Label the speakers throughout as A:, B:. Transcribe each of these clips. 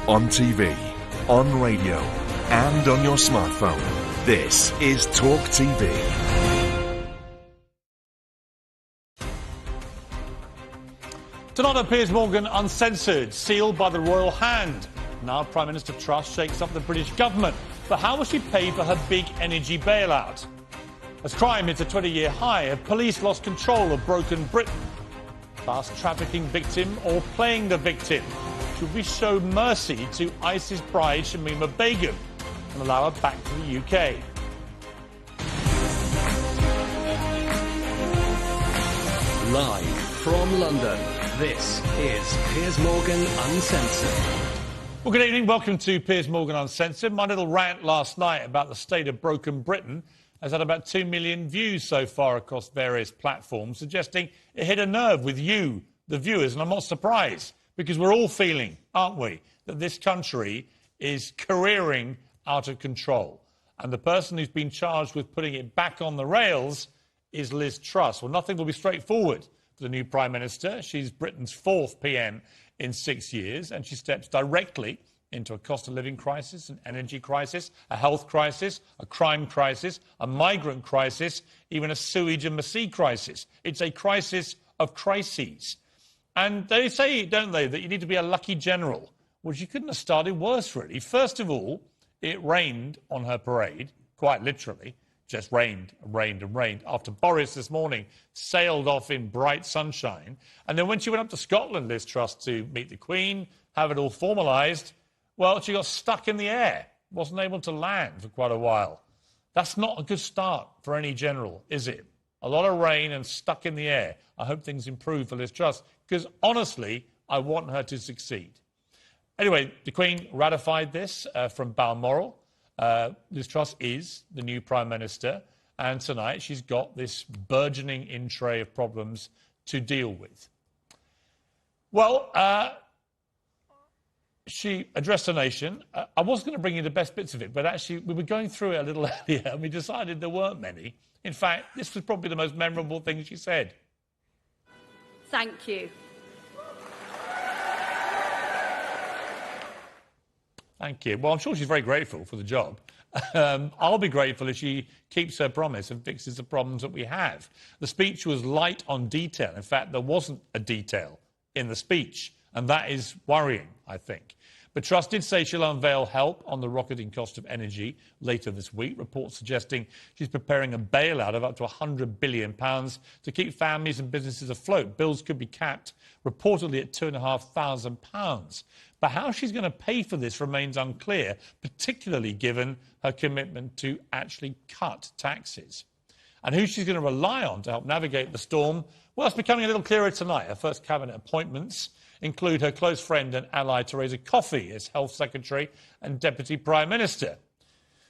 A: on TV, on radio, and on your smartphone. This is Talk TV.
B: Tonight on Piers Morgan Uncensored, sealed by the royal hand. Now Prime Minister Truss shakes up the British government. But how will she pay for her big energy bailout? As crime hits a 20-year high, have police lost control of broken Britain? Fast trafficking victim or playing the victim? Should we show mercy to ISIS bride Shamima Begum and allow her back to the UK?
C: Live from London, this is Piers Morgan Uncensored.
B: Well, good evening. Welcome to Piers Morgan Uncensored. My little rant last night about the state of broken Britain has had about 2 million views so far across various platforms, suggesting it hit a nerve with you, the viewers. And I'm not surprised, because we're all feeling, aren't we, that this country is careering out of control. And the person who's been charged with putting it back on the rails is Liz Truss. Well, nothing will be straightforward for the new Prime Minister. She's Britain's fourth PM in 6 years, and she steps directly into a cost of living crisis, an energy crisis, a health crisis, a crime crisis, a migrant crisis, even a sewage and sea crisis. It's a crisis of crises. And they say, don't they, that you need to be a lucky general. Well, she couldn't have started worse, really. First of all, it rained on her parade, quite literally. Just rained and rained and rained after Boris this morning sailed off in bright sunshine. And then when she went up to Scotland, Liz Truss, to meet the Queen, have it all formalised, well, she got stuck in the air, wasn't able to land for quite a while. That's not a good start for any general, is it? A lot of rain and stuck in the air. I hope things improve for Liz Truss, because honestly, I want her to succeed. Anyway, the Queen ratified this from Balmoral. Liz Truss is the new Prime Minister, and tonight she's got this burgeoning in tray of problems to deal with. Well, she addressed the nation. I was going to bring you the best bits of it, but actually we were going through it a little earlier and we decided there weren't many. In fact, this was probably the most memorable thing she said.
D: Thank you.
B: Thank you. Well, I'm sure she's very grateful for the job. I'll be grateful if she keeps her promise and fixes the problems that we have. The speech was light on detail. In fact, there wasn't a detail in the speech, and that is worrying, I think. But Truss did say she'll unveil help on the rocketing cost of energy later this week, reports suggesting she's preparing a bailout of up to £100 billion to keep families and businesses afloat. Bills could be capped reportedly at £2,500. But how she's going to pay for this remains unclear, particularly given her commitment to actually cut taxes. And who she's going to rely on to help navigate the storm, well, it's becoming a little clearer tonight. Her first cabinet appointments include her close friend and ally Theresa Coffey as Health Secretary and Deputy Prime Minister.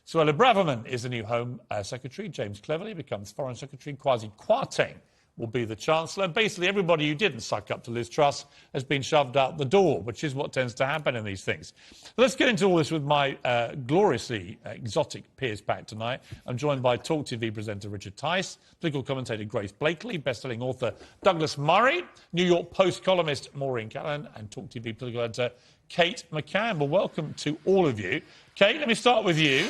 B: Suella Braverman is the new Home Secretary. James Cleverly becomes Foreign Secretary. Kwasi Kwarteng will be the Chancellor. And basically everybody who didn't suck up to Liz Truss has been shoved out the door, which is what tends to happen in these things. Let's get into all this with my gloriously exotic Piers pack tonight. I'm joined by Talk TV presenter Richard Tice, political commentator Grace Blakeley, best-selling author Douglas Murray, New York Post columnist Maureen Callan, and Talk TV political editor Kate McCann. Well, welcome to all of you. Kate, let me start with you.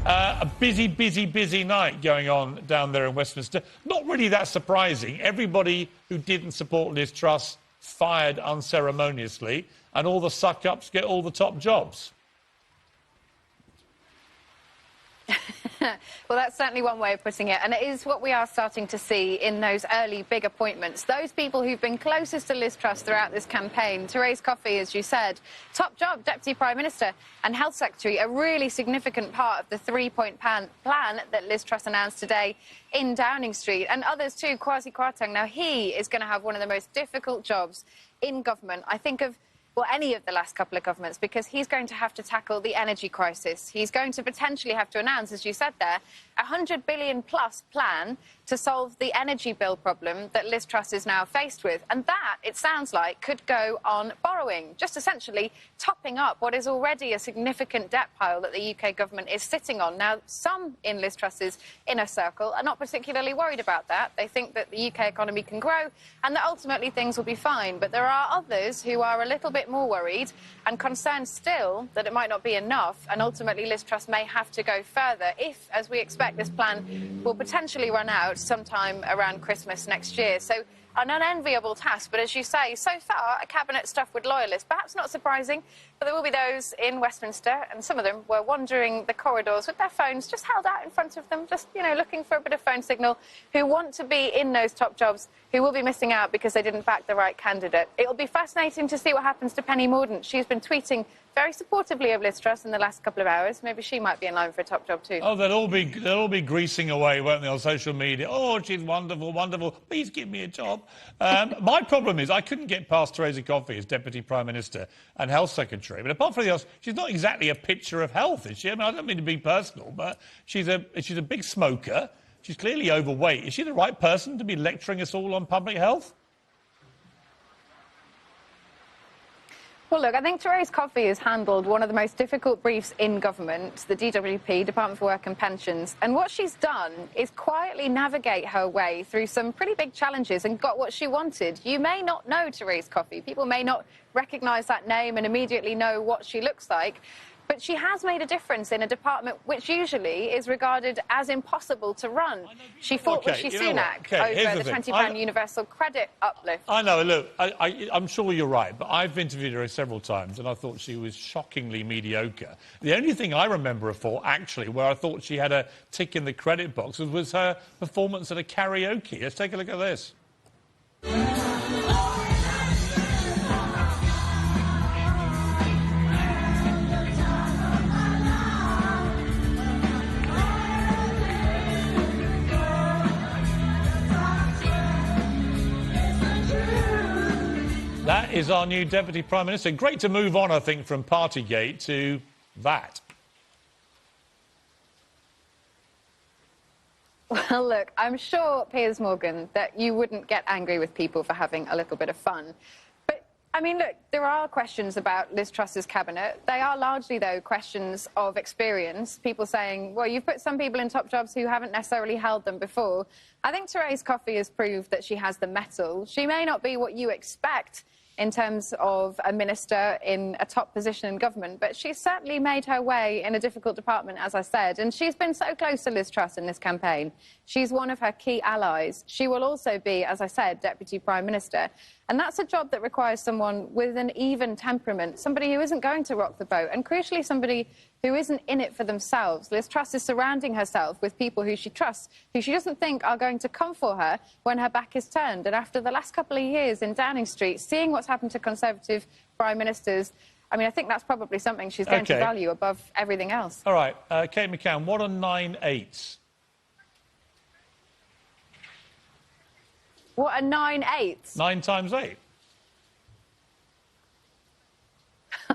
B: A busy night going on down there in Westminster. Not really that surprising. Everybody who didn't support Liz Truss fired unceremoniously, and all the suck-ups get all the top jobs.
E: Well, that's certainly one way of putting it, and it is what we are starting to see in those early big appointments. Those people who've been closest to Liz Truss throughout this campaign, Theresa Coffey, as you said, top job, Deputy Prime Minister and Health Secretary, a really significant part of the three-point plan that Liz Truss announced today in Downing Street, and others too. Kwasi Kwarteng, now he is going to have one of the most difficult jobs in government, I think, of well, any of the last couple of governments, because he's going to have to tackle the energy crisis. He's going to potentially have to announce, as you said there, a £100 billion plus plan to solve the energy bill problem that Liz Truss is now faced with. And that, it sounds like, could go on borrowing, just essentially topping up what is already a significant debt pile that the UK government is sitting on. Now, some in Liz Truss's inner circle are not particularly worried about that. They think that the UK economy can grow and that ultimately things will be fine. But there are others who are a little bit more worried and concerned still that it might not be enough, and ultimately Liz Truss may have to go further if, as we expect, this plan will potentially run out sometime around Christmas next year. So an unenviable task, but as you say, so far a cabinet stuffed with loyalists. Perhaps not surprising, but there will be those in Westminster, and some of them were wandering the corridors with their phones just held out in front of them, just, you know, looking for a bit of phone signal, who want to be in those top jobs, who will be missing out because they didn't back the right candidate. It'll be fascinating to see what happens to Penny Mordaunt. She's been tweeting very supportively of Liz Truss in the last couple of hours. Maybe she might be in line for a top job too.
B: Oh, they'll all be greasing away, won't they, on social media? Oh, she's wonderful, wonderful. Please give me a job. My problem is I couldn't get past Theresa Coffey as Deputy Prime Minister and Health Secretary. But apart from the else, she's not exactly a picture of health, is she? I mean, I don't mean to be personal, but she's a big smoker. She's clearly overweight. Is she the right person to be lecturing us all on public health?
E: Well, look, I think Theresa Coffey has handled one of the most difficult briefs in government, the DWP, Department for Work and Pensions. And what she's done is quietly navigate her way through some pretty big challenges and got what she wanted. You may not know Theresa Coffey. People may not recognise that name and immediately know what she looks like. But she has made a difference in a department which usually is regarded as impossible to run. She fought Rishi Sunak over the £20 universal credit uplift.
B: I know, look, I'm sure you're right, but I've interviewed her several times and I thought she was shockingly mediocre. The only thing I remember her for, actually, where I thought she had a tick in the credit box was her performance at a karaoke. Let's take a look at this. That is our new Deputy Prime Minister. Great to move on, I think, from Partygate to that.
E: Well, look, I'm sure, Piers Morgan, that you wouldn't get angry with people for having a little bit of fun. But, I mean, look, there are questions about Liz Truss's cabinet. They are largely, though, questions of experience. People saying, well, you've put some people in top jobs who haven't necessarily held them before. I think Theresa Coffey has proved that she has the mettle. She may not be what you expect in terms of a minister in a top position in government, but she's certainly made her way in a difficult department, as I said, and she's been so close to Liz Truss in this campaign. She's one of her key allies. She will also be, as I said, Deputy Prime Minister, and that's a job that requires someone with an even temperament, somebody who isn't going to rock the boat, and crucially somebody who isn't in it for themselves. Liz Truss is surrounding herself with people who she trusts, who she doesn't think are going to come for her when her back is turned. And after the last couple of years in Downing Street, seeing what's happened to Conservative Prime Ministers, I mean, I think that's probably something she's going to value above everything else.
B: All right, Kate McCann, what are 9/8?
E: What are 9/8?
B: 9 times 8.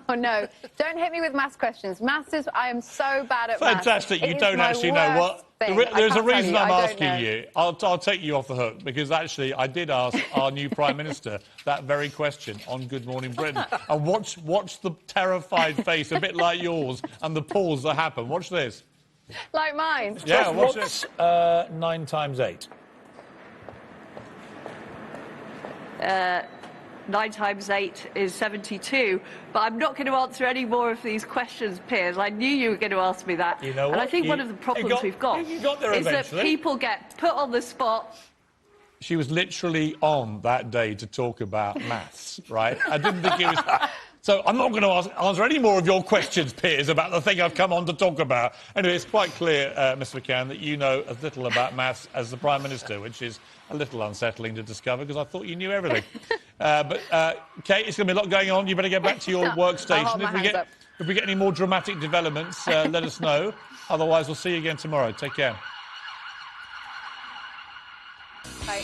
E: Oh, no. Don't hit me with maths questions. Maths is... I am so bad at maths.
B: Fantastic. You don't actually know what... There's a reason I'm asking you. I'll take you off the hook, because actually I did ask our new Prime Minister that very question on Good Morning Britain. And watch the terrified face, a bit like yours, and the pause that happened. Watch this.
E: Like mine?
B: Yeah, watch this. 9 times 8.
F: 9 times 8 is 72. But I'm not going to answer any more of these questions, Piers. I knew you were going to ask me that.
B: You know what?
F: And I think one of the problems we've got
B: is
F: that people get put on the spot.
B: She was literally on that day to talk about maths, right? I didn't think it was... So I'm not going to answer any more of your questions, Piers, about the thing I've come on to talk about. Anyway, it's quite clear, Mr McCann, that you know as little about maths as the Prime Minister, which is a little unsettling to discover, because I thought you knew everything. But, Kate, it's going to be a lot going on. You better get back to your workstation. If we get any more dramatic developments, let us know. Otherwise, we'll see you again tomorrow. Take care.
E: Bye.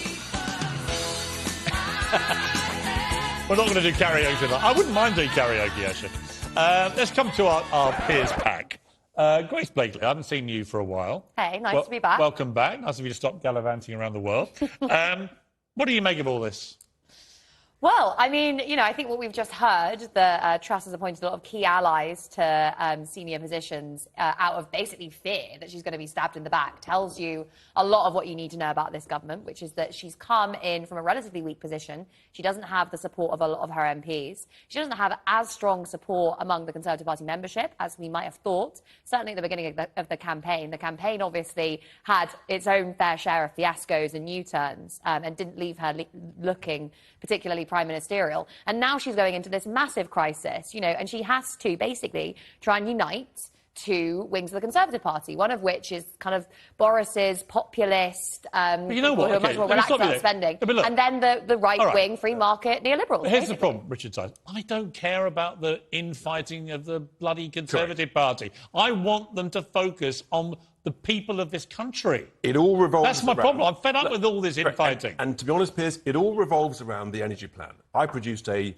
B: We're not going to do karaoke tonight. I wouldn't mind doing karaoke, actually. Let's come to our Piers pack. Grace Blakely, I haven't seen you for a while.
G: Hey, nice to be back.
B: Welcome back. Nice of you to stop gallivanting around the world. What do you make of all this?
G: Well, I mean, you know, I think what we've just heard, the Truss has appointed a lot of key allies to senior positions out of basically fear that she's going to be stabbed in the back, tells you a lot of what you need to know about this government, which is that she's come in from a relatively weak position. She doesn't have the support of a lot of her MPs. She doesn't have as strong support among the Conservative Party membership as we might have thought. Certainly at the beginning of the campaign. The campaign obviously had its own fair share of fiascos and U-turns and didn't leave her looking particularly prime ministerial. And now she's going into this massive crisis, you know, and she has to basically try and unite two wings of the Conservative Party, one of which is kind of Boris's populist,
B: but you know what?
G: who are much more relaxed about spending,
B: look,
G: and then the right-wing free market neoliberals.
B: Here's the problem, Richard Tice. I don't care about the infighting of the bloody Conservative Party. I want them to focus on the people of this country.
H: It all revolves
B: That's my problem. I'm fed up with all this infighting.
H: And to be honest, Piers, it all revolves around the energy plan. I produced an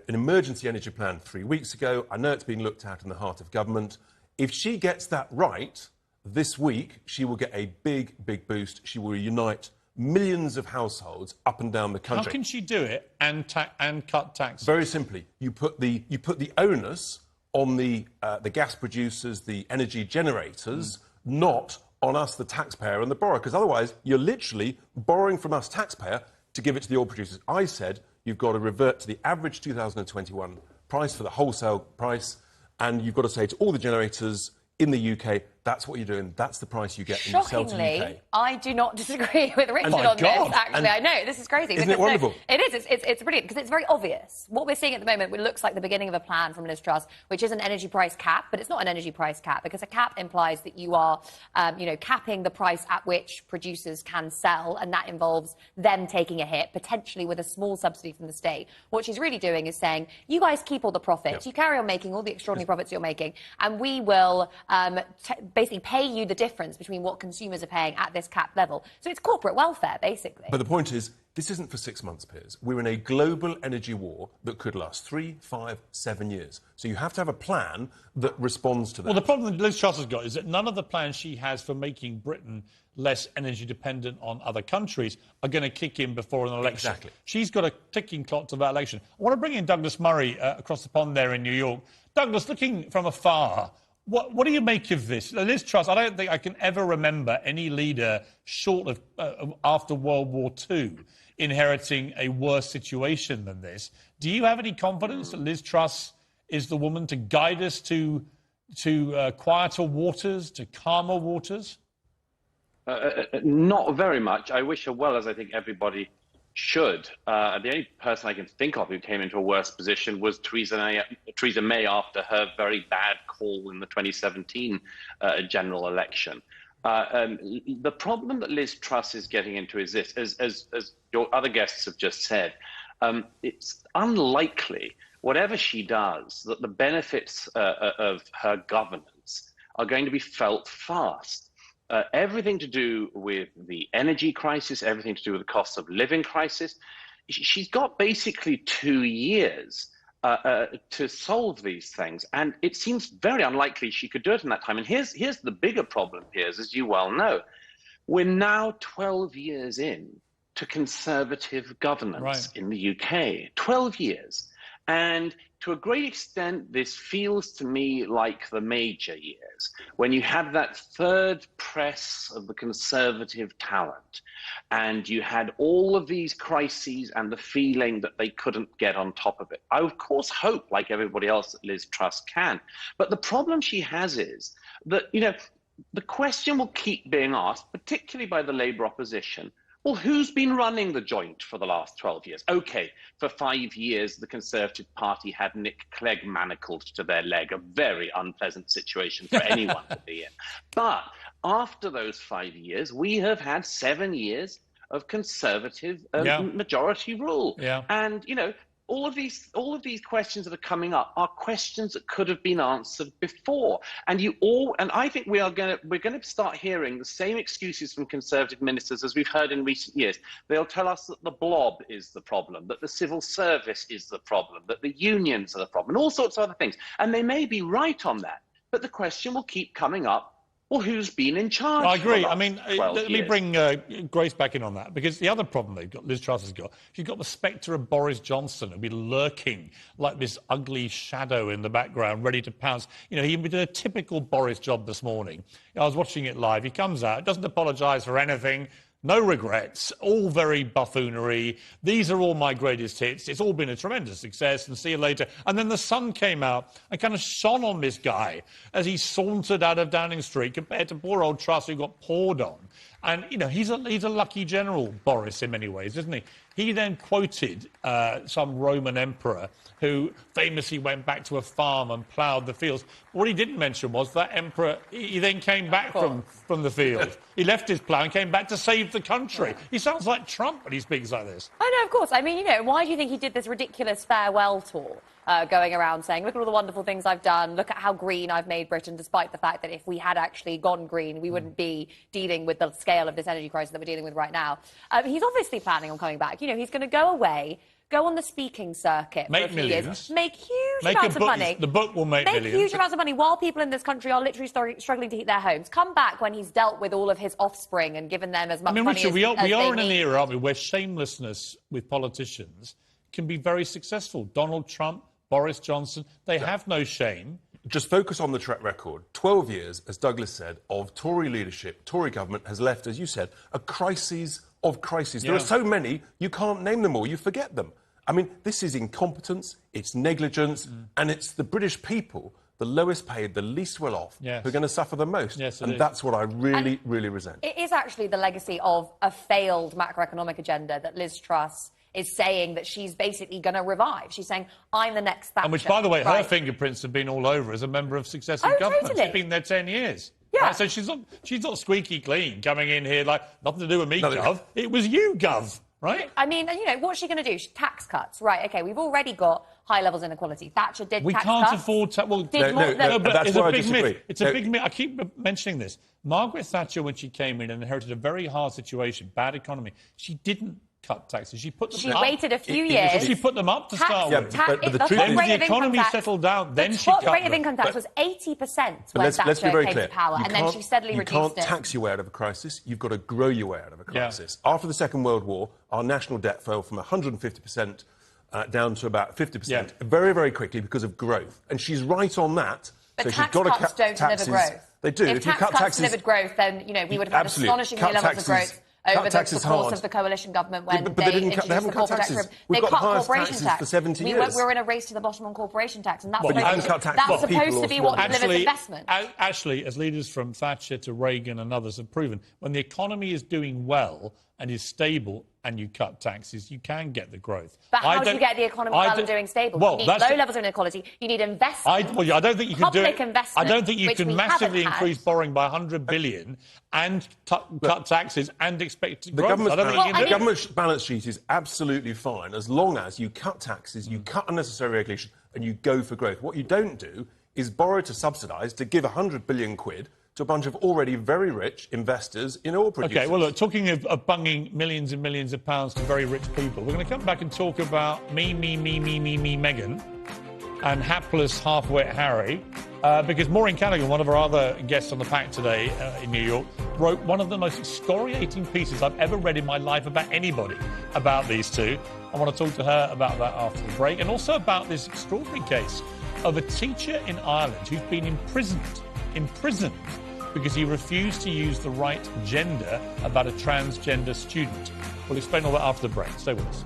H: emergency energy plan 3 weeks ago. I know it's being looked at in the heart of government. If she gets that right, this week, she will get a big, big boost. She will unite millions of households up and down the country.
B: How can she do it and cut taxes?
H: Very simply, you put the onus on the gas producers, the energy generators, not on us, the taxpayer and the borrower, because otherwise you're literally borrowing from us, taxpayer, to give it to the oil producers. I said you've got to revert to the average 2021 price for the wholesale price, and you've got to say to all the generators in the UK, that's what you're doing. That's the price you get when you sell to the UK.
G: I do not disagree with Richard on this, actually. I know, this is crazy.
H: Isn't it wonderful?
G: No, it is. It's brilliant, because it's very obvious. What we're seeing at the moment, it looks like the beginning of a plan from Liz Truss, which is an energy price cap, but it's not an energy price cap, because a cap implies that you are, capping the price at which producers can sell, and that involves them taking a hit, potentially with a small subsidy from the state. What she's really doing is saying, you guys keep all the profits, you carry on making all the extraordinary profits you're making, and we will basically pay you the difference between what consumers are paying at this cap level. So it's corporate welfare, basically.
H: But the point is, this isn't for 6 months, Piers. We're in a global energy war that could last 3, 5, 7 years. So you have to have a plan that responds to that.
B: Well, the problem that Liz Truss has got is that none of the plans she has for making Britain less energy dependent on other countries are going to kick in before an election.
H: Exactly.
B: She's got a ticking clock to that election. I want to bring in Douglas Murray across the pond there in New York. Douglas, looking from afar, what do you make of this? Liz Truss, I don't think I can ever remember any leader short of after World War II inheriting a worse situation than this. Do you have any confidence that Liz Truss is the woman to guide us to quieter waters, to calmer waters?
I: Not very much. I wish her well, as I think everybody should. The only person I can think of who came into a worse position was Theresa May after her very bad call in the 2017 general election. The problem that Liz Truss is getting into is this, as your other guests have just said, it's unlikely, whatever she does, that the benefits of her governance are going to be felt fast. Everything to do with the energy crisis, everything to do with the cost of living crisis. She's got basically 2 years to solve these things, and it seems very unlikely she could do it in that time. And here's the bigger problem, Piers, as you well know. We're now 12 years in to Conservative governance in the UK. 12 years. And to a great extent, this feels to me like the major years, when you had that third press of the Conservative talent, and you had all of these crises and the feeling that they couldn't get on top of it. I, of course, hope, like everybody else, that Liz Truss can. But the problem she has is that, the question will keep being asked, particularly by the Labour opposition, well, who's been running the joint for the last 12 years? OK, for 5 years, the Conservative Party had Nick Clegg manacled to their leg, a very unpleasant situation for anyone to be in. But after those 5 years, we have had 7 years of Conservative majority rule. And, all of these questions that are coming up are questions that could have been answered before. And I think we're going to start hearing the same excuses from Conservative ministers as we've heard in recent years. They'll tell us that the blob is the problem, that the civil service is the problem, that the unions are the problem, and all sorts of other things. And they may be right on that. but the question will keep coming up. Well, who's been in charge?
B: I agree.
I: For the
B: I mean,
I: last 12
B: let me
I: years?
B: bring Grace back in on that, because the other problem Liz Truss has got, she's got the spectre of Boris Johnson who'll be lurking like this ugly shadow in the background, ready to pounce. You know, he did a typical Boris job this morning. I was watching it live. He comes out, doesn't apologise for anything. No regrets, all very buffoonery. These are all my greatest hits. It's all been a tremendous success, and see you later. And then the sun came out and kind of shone on this guy as he sauntered out of Downing Street, compared to poor old Truss, who got poured on. And, you know, he's a lucky general, Boris, in many ways, isn't he? He then quoted some Roman emperor who famously went back to a farm and ploughed the fields. What he didn't mention was that emperor, he then came back from the field. He left his plough and came back to save the country. He sounds like Trump when he speaks like this.
G: I know, of course. I mean, you know, why do you think he did this ridiculous farewell tour? Going around saying, look at all the wonderful things I've done, look at how green I've made Britain, despite the fact that if we had actually gone green, we wouldn't be dealing with the scale of this energy crisis that we're dealing with right now. He's obviously planning on coming back. You know, he's going to go away, go on the speaking circuit for a few years, make huge amounts of money.
B: The book will make millions.
G: Make huge amounts of money while people in this country are literally struggling to heat their homes. Come back when he's dealt with all of his offspring and given them as much money
B: Richard,
G: as
B: we are in
G: they
B: an
G: need.
B: era, aren't we, where shamelessness with politicians can be very successful. Donald Trump, Boris Johnson, they have no shame.
H: Just focus on the track record. 12 years, as Douglas said, of Tory leadership, Tory government has left, as you said, a crisis of crises. There are so many, you can't name them all, you forget them. I mean, this is incompetence, it's negligence, and it's the British people, the lowest paid, the least well off, who are going to suffer the most. And that's what I really, really resent.
G: It is actually the legacy of a failed macroeconomic agenda that Liz Truss is saying that she's basically going to revive. She's saying, I'm the next Thatcher.
B: And which, by the way, her fingerprints have been all over as a member of successive governments.
G: Totally.
B: She's been there 10 years.
G: Yeah.
B: Right? So she's not squeaky clean coming in here like, nothing to do with me, Gov. It was you, Gov. Right?
G: I mean, you know, what's she going to do? Tax cuts. Right, OK, we've already got high levels of inequality. Thatcher did tax cuts.
B: We can't afford to... Well,
H: that's
B: it's
H: why
B: a big myth. It's a big myth. I
H: myth.
B: keep mentioning this. Margaret Thatcher, when she came in and inherited a very hard situation, bad economy, she didn't cut taxes. She put them up.
G: She waited a few years.
B: She put them up to start with.
H: But the truth
B: then
H: is,
B: when the economy settled down, then she cut
G: The top rate of
B: them.
G: income tax was 80% when
H: let's be
G: Thatcher
H: very
G: came
H: clear.
G: to power, and then she steadily reduced it.
H: You can't tax your way out of a crisis. You've got to grow your way out of a crisis. After the Second World War, our national debt fell from 150% down to about 50% very, very quickly because of growth. And she's right on that.
G: But
H: so
G: tax
H: she's got to
G: cuts
H: cut
G: don't
H: taxes.
G: deliver growth.
H: They do.
G: If
H: you
G: tax
H: cut
G: cuts
H: taxes,
G: delivered growth, then, you know, we would have had
H: Absolutely.
G: astonishingly
H: Cut
G: levels of
H: taxes-
G: growth over the
H: taxes
G: course
H: hard.
G: of the coalition government when
H: But
G: they
H: they
G: introduced
H: haven't
G: the
H: cut
G: corporate tax
H: taxes.
G: reform.
H: We've
G: They
H: got
G: cut
H: the highest
G: corporation
H: taxes
G: tax.
H: for 70 years.
G: We're in a race to the bottom on corporation tax, and that's
H: But you haven't cut taxes
G: that's
H: for people
G: supposed
H: or
G: to be
H: small
G: what delivers investment.
B: Actually, as leaders from Thatcher to Reagan and others have proven, when the economy is doing well and is stable and you cut taxes, you can get the growth.
G: But how do you get the economy well and doing stable?
B: Well,
G: you need
B: that's
G: low levels of inequality. You need investment.
B: I don't think you can do it.
G: Public investment,
B: I don't think you
G: which
B: can
G: we
B: massively
G: haven't had.
B: increase borrowing by 100 billion and cut taxes and expect
H: The
B: growth.
H: government's,
B: I don't think you can do it.
H: government's balance sheet is absolutely fine as long as you cut taxes, you cut unnecessary regulation, and you go for growth. What you don't do is borrow to subsidise, to give 100 billion quid to a bunch of already very rich investors in oil producers.
B: OK, well, look, talking of bunging millions and millions of pounds to very rich people, we're going to come back and talk about me, Meghan, and hapless, half-wit Harry, because Maureen Callaghan, one of our other guests on the Pact today in New York, wrote one of the most excoriating pieces I've ever read in my life about anybody about these two. I want to talk to her about that after the break, and also about this extraordinary case of a teacher in Ireland who's been imprisoned because he refused to use the right gender about a transgender student. We'll explain all that after the break. Stay with us.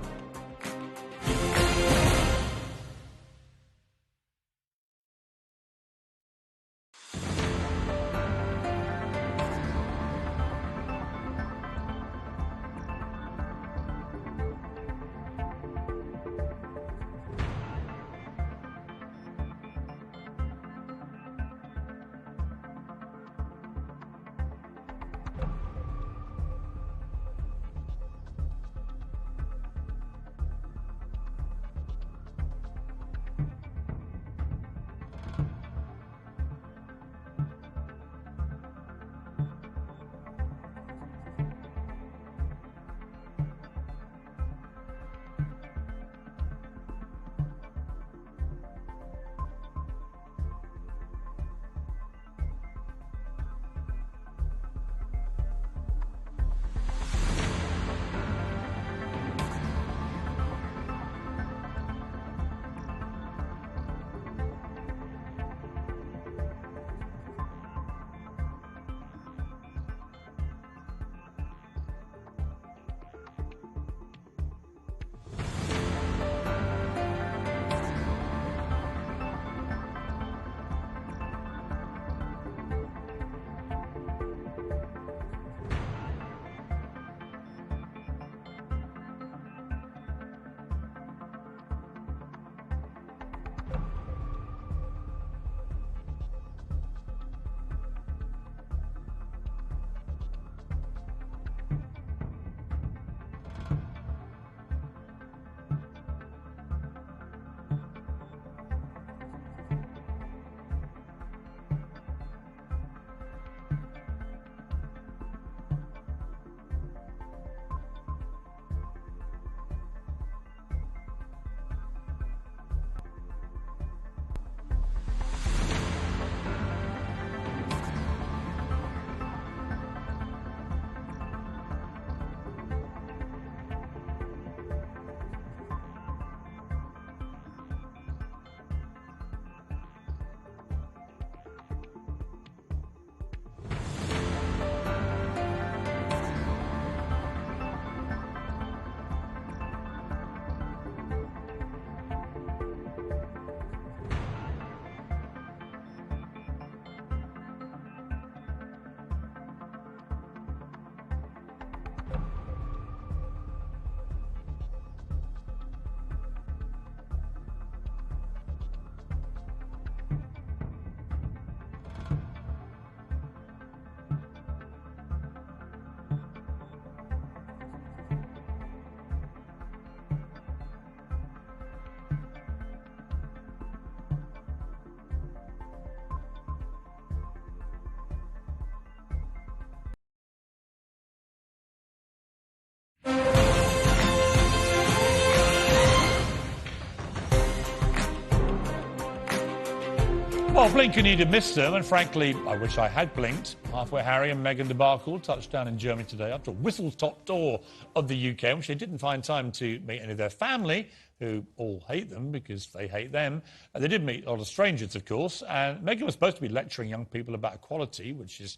B: Well, blinking you'd have missed them, and frankly, I wish I had blinked. Halfway Harry and Meghan debacle touched down in Germany today after a whistle-top tour of the UK, in which they didn't find time to meet any of their family, who all hate them because they hate them. They did meet a lot of strangers, of course, and Meghan was supposed to be lecturing young people about equality, which is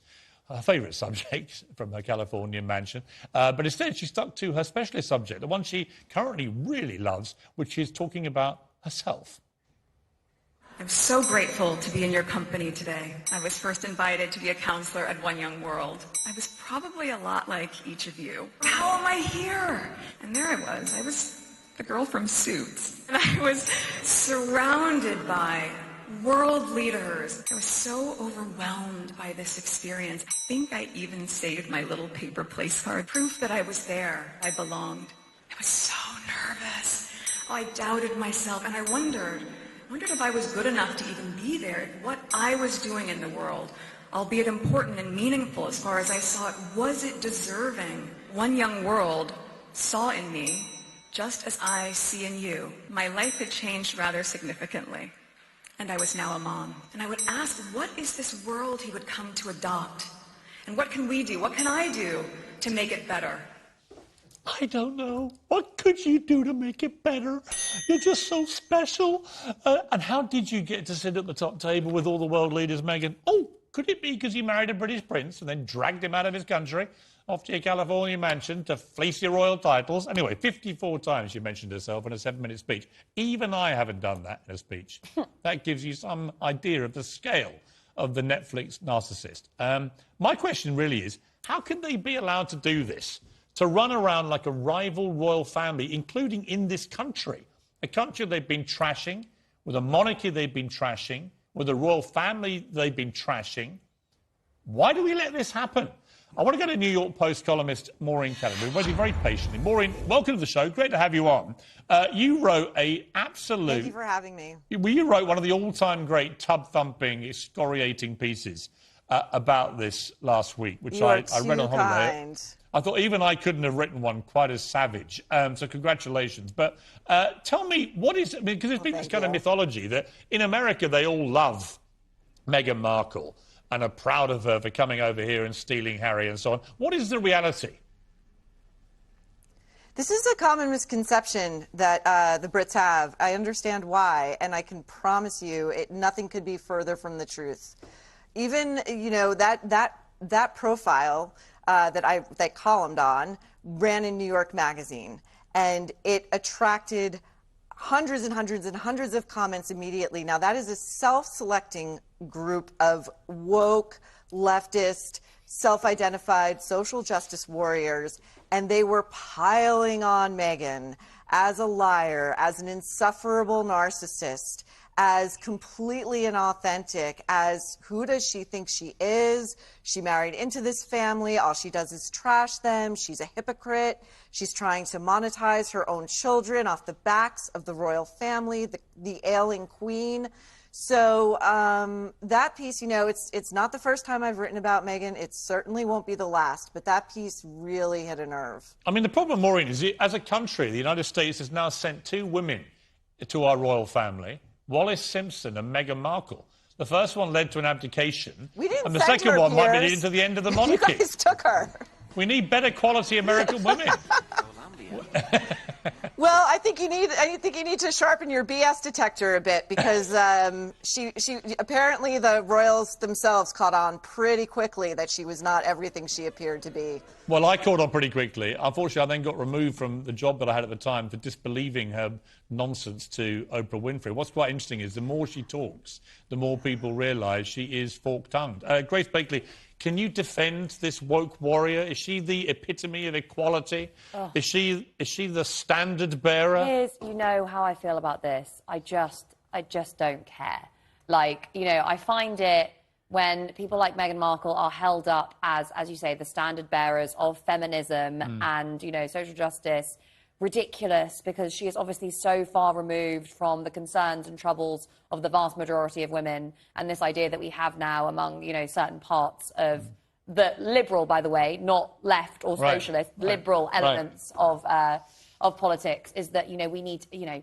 B: her favourite subject from her Californian mansion. But instead, she stuck to her specialist subject, the one she currently really loves, which is talking about herself.
J: I'm so grateful to be in your company today. I was first invited to be a counselor at One Young World. I was probably a lot like each of you. How am I here? And there I was the girl from Suits. And I was surrounded by world leaders. I was so overwhelmed by this experience. I think I even saved my little paper place card. Proof that I was there, I belonged. I was so nervous. I doubted myself, and I wondered if I was good enough to even be there, what I was doing in the world, albeit important and meaningful as far as I saw it, was it deserving? One Young World saw in me, just as I see in you. My life had changed rather significantly, and I was now a mom. And I would ask, what is this world he would come to adopt? And what can we do? What can I do to make it better?
B: I don't know. What could you do to make it better? You're just so special. And how did you get to sit at the top table with all the world leaders, Meghan? Oh, could it be because you married a British prince and then dragged him out of his country off to your California mansion to fleece your royal titles? Anyway, 54 times she mentioned herself in a 7-minute speech. Even I haven't done that in a speech. That gives you some idea of the scale of the Netflix narcissist. My question really is, how can they be allowed to do this? To run around like a rival royal family, including in this country, a country they've been trashing, with a monarchy they've been trashing, with a royal family they've been trashing. Why do we let this happen? I want to go to New York Post columnist Maureen Kelly. We're waiting very patiently. Maureen, welcome to the show. Great to have you on. You wrote a absolute...
K: Thank you for having me.
B: You wrote one of the all-time great tub-thumping, excoriating pieces about this last week, which I read on holiday.
K: Kind.
B: I thought even I couldn't have written one quite as savage. So congratulations. But tell me, what is... because there's been this kind of mythology that in America they all love Meghan Markle and are proud of her for coming over here and stealing Harry and so on. What is the reality?
K: This is a common misconception that the Brits have. I understand why, and I can promise you nothing could be further from the truth. Even, you know, that profile that I columned on ran in New York Magazine, and it attracted hundreds and hundreds and hundreds of comments immediately. Now, that is a self-selecting group of woke, leftist, self-identified social justice warriors, and they were piling on Meghan as a liar, as an insufferable narcissist, as completely inauthentic, as who does she think she is? She married into this family. All she does is trash them. She's a hypocrite. She's trying to monetize her own children off the backs of the royal family, the ailing queen. So that piece, you know, it's not the first time I've written about Meghan. It certainly won't be the last, but that piece really hit a nerve.
B: I mean, the problem, Maureen, is as a country, the United States has now sent 2 women to our royal family, Wallis Simpson and Meghan Markle. The first one led to an abdication.
K: We didn't
B: and the
K: send
B: second
K: her,
B: one might
K: Piers.
B: be leading to the end of the monarchy.
K: You guys took her.
B: We need better quality American women.
K: Well, I think you need to sharpen your BS detector a bit, because she apparently the royals themselves caught on pretty quickly that she was not everything she appeared to be.
B: Well, I caught on pretty quickly. Unfortunately, I then got removed from the job that I had at the time for disbelieving her nonsense to Oprah Winfrey. What's quite interesting is the more she talks, the more people realise she is fork-tongued. Grace Blakely, can you defend this woke warrior? Is she the epitome of equality? Oh. Is she the standard bearer?
G: Piers, you know how I feel about this. I just don't care. Like, you know, I find it when people like Meghan Markle are held up as you say, the standard bearers of feminism and, you know, social justice, ridiculous, because she is obviously so far removed from the concerns and troubles of the vast majority of women, and this idea that we have now among, you know, certain parts of the liberal, by the way, not left or socialist, liberal elements of politics, is that, you know, we need, you know,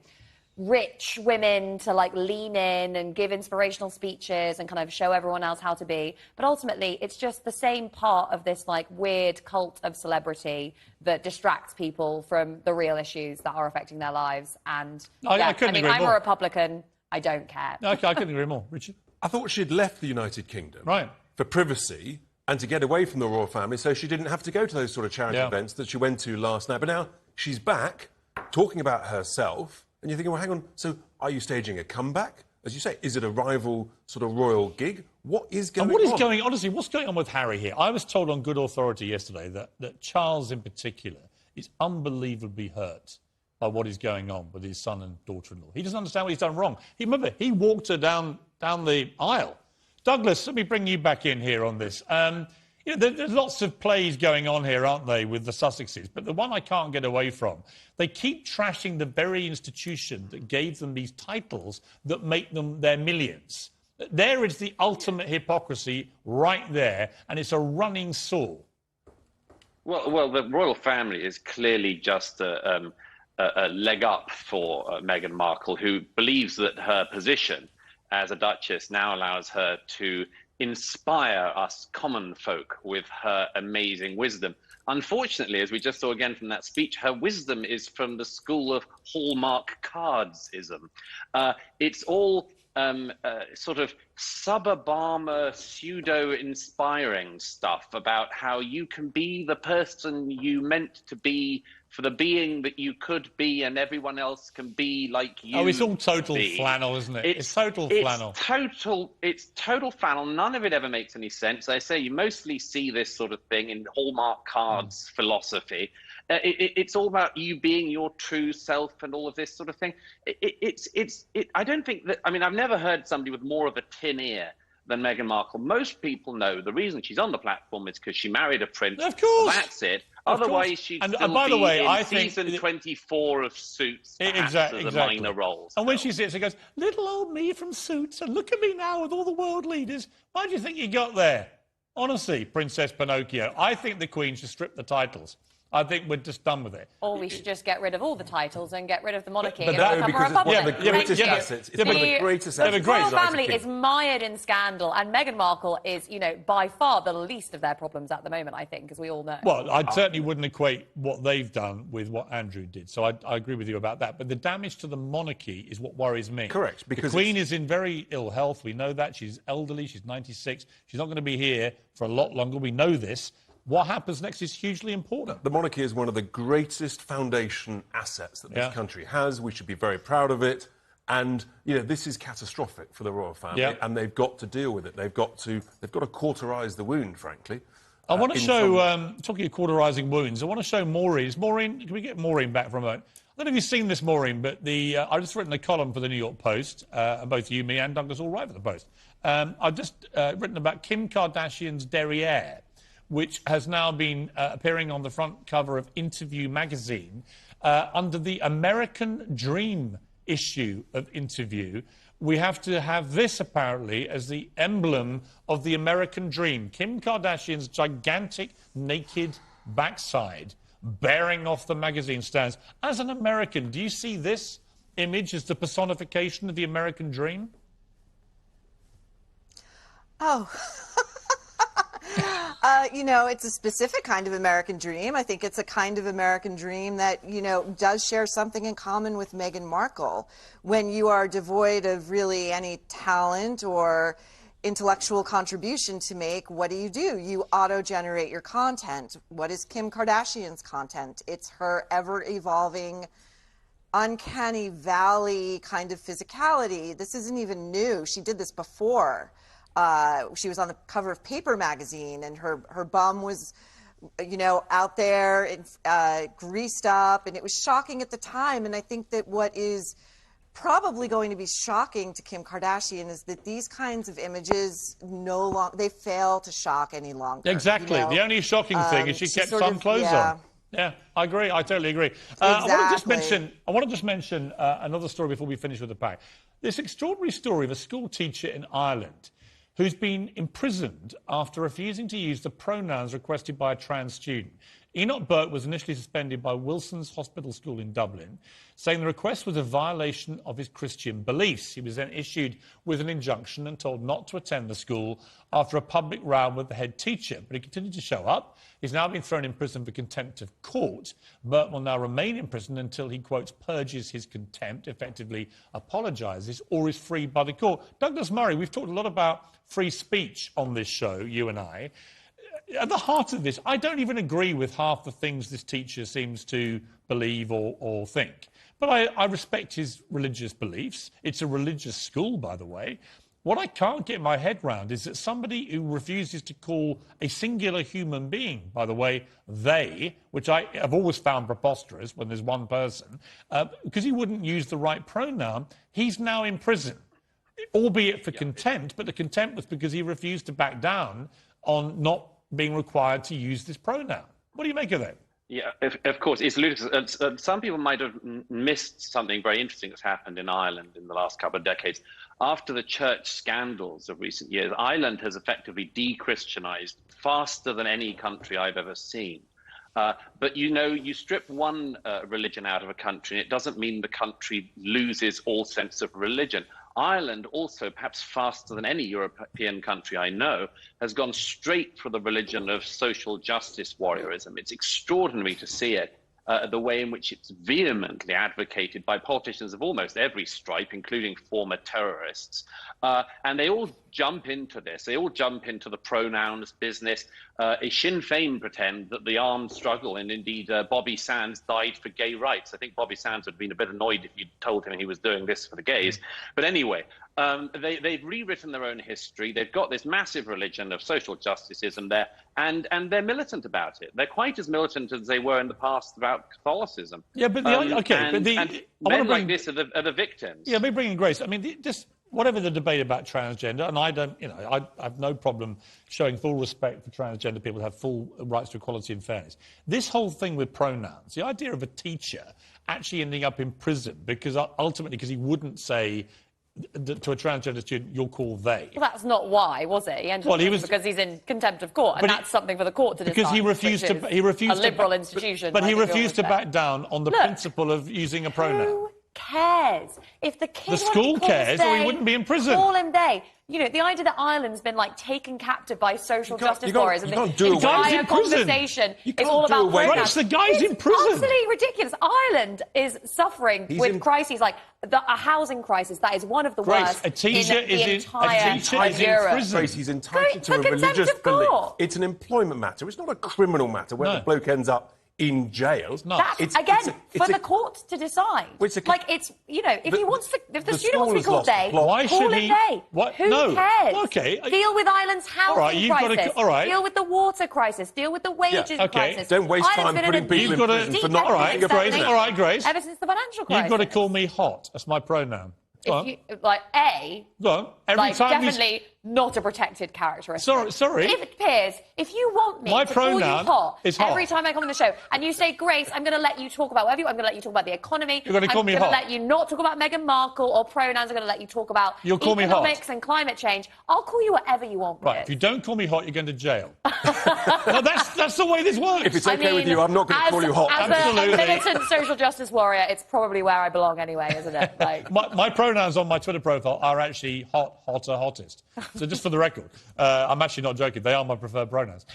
G: rich women to like lean in and give inspirational speeches and kind of show everyone else how to be. But ultimately, it's just the same part of this like weird cult of celebrity that distracts people from the real issues that are affecting their lives. And
B: I couldn't agree
G: I'm
B: more.
G: a Republican. I don't care.
B: No, I couldn't agree more. Richard?
H: I thought she'd left the United Kingdom
B: Right.
H: for privacy and to get away from the royal family so she didn't have to go to those sort of charity events that she went to last night. But now she's back talking about herself, and you're thinking, well, hang on, so are you staging a comeback? As you say, is it a rival sort of royal gig? What is going on?
B: And what is going, honestly, what's going on with Harry here? I was told on good authority yesterday that Charles in particular is unbelievably hurt by what is going on with his son and daughter-in-law. He doesn't understand what he's done wrong. Remember, he walked her down the aisle. Douglas, let me bring you back in here on this. There's lots of plays going on here, aren't they, with the Sussexes? But the one I can't get away from, they keep trashing the very institution that gave them these titles that make them their millions. There is the ultimate hypocrisy right there, and it's a running sore.
I: Well, the royal family is clearly just a leg up for Meghan Markle, who believes that her position as a duchess now allows her to inspire us common folk with her amazing wisdom. Unfortunately, as we just saw again from that speech, her wisdom is from the school of Hallmark cardsism. It's all sort of sub-Obama, pseudo-inspiring stuff about how you can be the person you meant to be for the being that you could be, and everyone else can be like you.
B: Oh, it's all total flannel, isn't it? It's total flannel.
I: It's total flannel. None of it ever makes any sense. I say you mostly see this sort of thing in Hallmark cards philosophy. It's all about you being your true self and all of this sort of thing. I don't think that. I mean, I've never heard somebody with more of a tin ear than Meghan Markle. Most people know the reason she's on the platform is because she married a prince.
B: Of course.
I: That's it. Otherwise, she'd still
B: by the
I: be
B: way,
I: in
B: I think
I: season 24 of Suits,
B: exactly.
I: as a minor role.
B: And when she sits and goes, little old me from Suits, and look at me now with all the world leaders. Why do you think you got there? Honestly, Princess Pinocchio, I think the Queen should strip the titles. I think we're just done with it.
G: Or we should just get rid of all the titles and get rid of the monarchy
B: But
G: and
B: that,
G: become a republic.
H: One of the greatest assets. It's one of the greatest assets.
G: The royal family is mired in scandal, and Meghan Markle is, by far the least of their problems at the moment, I think, as we all know.
B: Well, I certainly wouldn't equate what they've done with what Andrew did, so I agree with you about that. But the damage to the monarchy is what worries me.
H: Correct. Because
B: the Queen is in very ill health. We know that. She's elderly. She's 96. She's not going to be here for a lot longer. We know this. What happens next is hugely important.
H: The monarchy is one of the greatest foundation assets that this country has. We should be very proud of it. And, this is catastrophic for the royal family. And they've got to deal with it. They've got to cauterise the wound, frankly.
B: I want to show, talking of cauterising wounds, I want to show Maureen. Can we get Maureen back for a moment? I don't know if you've seen this, Maureen, but I've just written a column for the New York Post, and both you, me and Douglas all write for the Post. I've just written about Kim Kardashian's derriere, which has now been appearing on the front cover of Interview magazine under the American Dream issue of Interview. We have to have this, apparently, as the emblem of the American dream. Kim Kardashian's gigantic naked backside bearing off the magazine stands. As an American, do you see this image as the personification of the American dream?
K: Oh. It's a specific kind of American dream. I think it's a kind of American dream that, does share something in common with Meghan Markle. When you are devoid of really any talent or intellectual contribution to make, what do? You auto-generate your content. What is Kim Kardashian's content? It's her ever-evolving, uncanny valley kind of physicality. This isn't even new. She did this before. She was on the cover of Paper magazine, and her bum was, out there, greased up, and it was shocking at the time. And I think that what is probably going to be shocking to Kim Kardashian is that these kinds of images they fail to shock any longer.
B: Exactly. The only shocking thing is she kept some clothes on. Yeah, I agree. I totally agree.
K: Exactly.
B: I want to just mention another story before we finish with the pack. This extraordinary story of a school teacher in Ireland who's been imprisoned after refusing to use the pronouns requested by a trans student. Enoch Burke was initially suspended by Wilson's Hospital School in Dublin, saying the request was a violation of his Christian beliefs. He was then issued with an injunction and told not to attend the school after a public row with the head teacher. But he continued to show up. He's now been thrown in prison for contempt of court. Burke will now remain in prison until he, quotes, purges his contempt, effectively apologises, or is freed by the court. Douglas Murray, we've talked a lot about free speech on this show, you and I. At the heart of this, I don't even agree with half the things this teacher seems to believe or think. But I respect his religious beliefs. It's a religious school, by the way. What I can't get my head round is that somebody who refuses to call a singular human being, by the way, they, which I have always found preposterous when there's one person, because he wouldn't use the right pronoun, he's now in prison, albeit for contempt, but the contempt was because he refused to back down on not being required to use this pronoun. What do you make of that?
I: Yeah, of course, it's ludicrous. Some people might have missed something very interesting that's happened in Ireland in the last couple of decades. After the church scandals of recent years, Ireland has effectively de-Christianized faster than any country I've ever seen. But, you know, you strip one religion out of a country, and it doesn't mean the country loses all sense of religion. Ireland also, perhaps faster than any European country I know, has gone straight for the religion of social justice warriorism. It's extraordinary to see it, the way in which it's vehemently advocated by politicians of almost every stripe, including former terrorists. And they all jump into this. They all jump into the pronouns business. Sinn Féin pretend that the armed struggle, and indeed Bobby Sands died for gay rights. I think Bobby Sands would have been a bit annoyed if you'd told him he was doing this for the gays. But anyway, they've rewritten their own history. They've got this massive religion of social justicism there, and they're militant about it. They're quite as militant as they were in the past about Catholicism.
B: Yeah, but
I: men like this are the victims.
B: Yeah, let me bring in Grace. I mean, just whatever the debate about transgender, and I don't, you know, I have no problem showing full respect for transgender people to have full rights to equality and fairness. This whole thing with pronouns, the idea of a teacher actually ending up in prison because ultimately because he wouldn't say to a transgender student, you'll call they.
G: Well, that's not why, was it? He ended up because he's in contempt of court, and that's something for the court to decide.
B: Because he refused
G: a liberal institution.
B: But he refused to back down on the principle of using a pronoun.
G: Who cares? If the kid
B: the school cares, or he wouldn't be in prison.
G: Call him they. You know, the idea that Ireland's been like taken captive by social justice warriors and the entire conversation is all about pronouns.
B: The guy's in prison.
G: It's absolutely ridiculous. Ireland is suffering with crises like a housing crisis that is one of the worst
B: a teacher
G: in the entire
B: in prison.
H: Grace, he's entitled to a religious belief. It's an employment matter. It's not a criminal matter where the bloke ends up in jail.
G: That's, for the court to decide. Like, it's, you know, if he wants to, if the student wants to be called they, call it they. Who cares?
B: Okay.
G: Deal with Ireland's housing crisis. Deal with the water crisis. Deal with the wages crisis.
H: Don't waste time putting people in prison for not
B: Grace.
G: Ever since the financial crisis.
B: You've got to call me hot. That's my pronoun.
G: If you, like,
B: Go on.
G: Definitely not a protected characteristic.
B: Sorry.
G: Piers, if you want me to call you hot every time I come on the show, and you say, Grace, I'm going to let you talk about whatever I'm going to let you talk about the economy.
B: You're going to call me hot.
G: I'm going to let you not talk about Meghan Markle or pronouns. I'm going to let you talk about economics and climate change. I'll call you whatever you want,
B: Right,
G: Piers.
B: if you don't call me hot, you're going to jail. No, that's the way this works.
H: If it's okay with you, I'm not going to call you hot.
G: As a militant social justice warrior, it's probably where I belong anyway, isn't it? Like...
B: my pronouns on my Twitter profile are actually hot, hotter, hottest. So just for the record, I'm actually not joking. They are my preferred pronouns.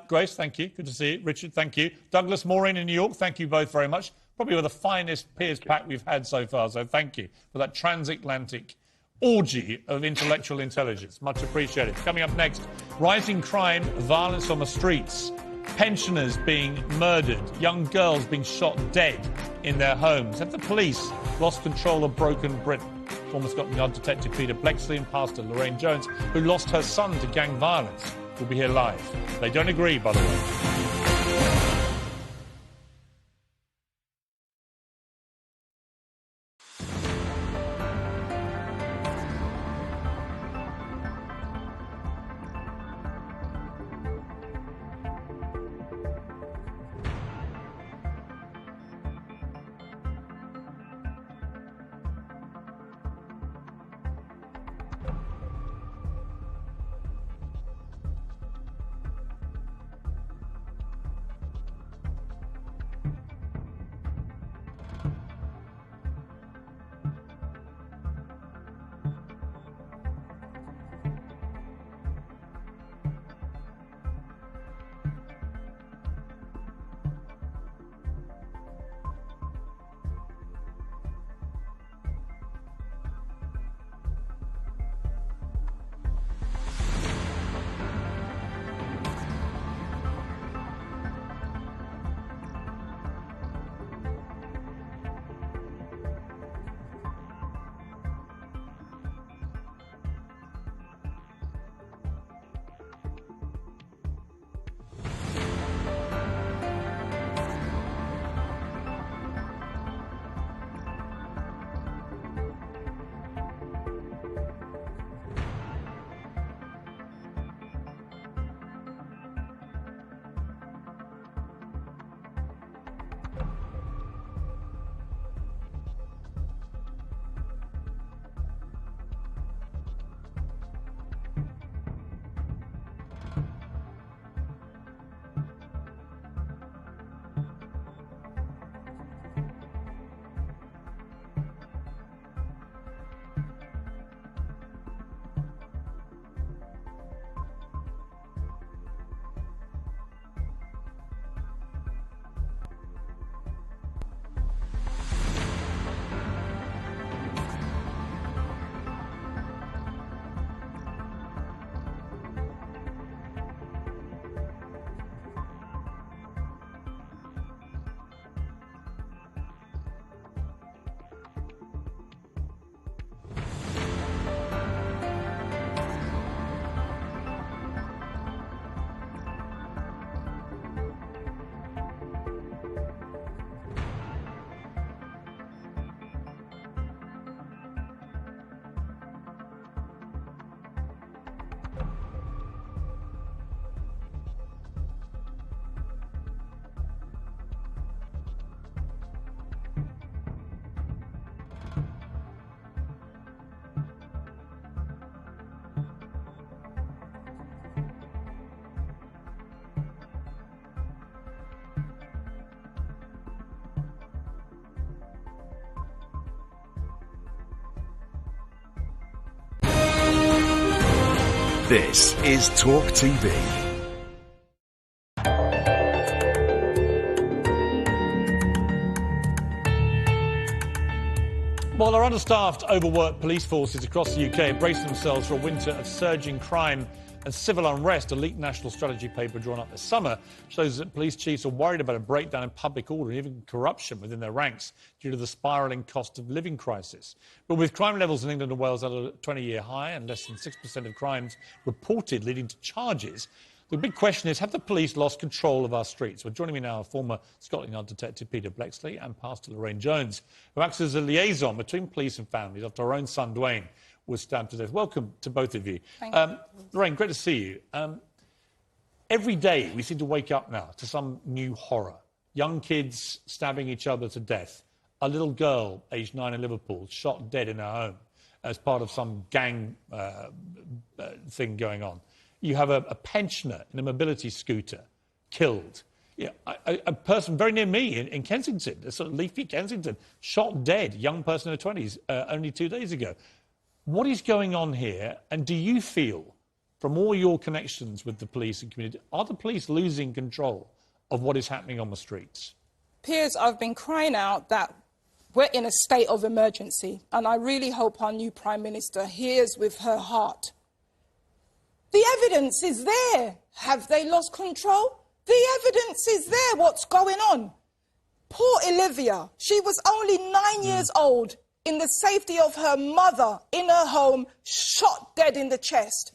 B: Grace, thank you. Good to see you. Richard, thank you. Douglas, Maureen in New York, thank you both very much. Probably one of the finest Piers pack we've had so far, so thank you for that transatlantic orgy of intellectual intelligence. Much appreciated. Coming up next, rising crime, violence on the streets, pensioners being murdered, young girls being shot dead in their homes. Have the police lost control of broken Britain? Former Scotland Yard Detective Peter Bleksley and Pastor Lorraine Jones, who lost her son to gang violence, will be here live. They don't agree, by the way.
A: This is Talk TV.
B: Well, our understaffed, overworked police forces across the UK brace themselves for a winter of surging crime and civil unrest. A leaked national strategy paper drawn up this summer shows that police chiefs are worried about a breakdown in public order and even corruption within their ranks due to the spiralling cost of living crisis. But with crime levels in England and Wales at a 20-year high and less than 6% of crimes reported leading to charges, the big question is, have the police lost control of our streets? Well, joining me now are former Scotland Yard detective Peter Blexley and Pastor Lorraine Jones, who acts as a liaison between police and families after our own son, Dwayne, was stabbed to death. Welcome to both of you.
L: Thank you.
B: Lorraine, great to see you. Every day we seem to wake up now to some new horror. Young kids stabbing each other to death. A little girl, aged 9 in Liverpool, shot dead in her home as part of some gang thing going on. You have a pensioner in a mobility scooter killed. Yeah, a person very near me in Kensington, a sort of leafy Kensington, shot dead, young person in her 20s, only 2 days ago. What is going on here? And do you feel, from all your connections with the police and community, are the police losing control of what is happening on the streets?
L: Piers, I've been crying out that we're in a state of emergency, and I really hope our new Prime Minister hears with her heart. The evidence is there. Have they lost control? The evidence is there. What's going on? Poor Olivia. She was only 9 years old, in the safety of her mother, in her home, shot dead in the chest.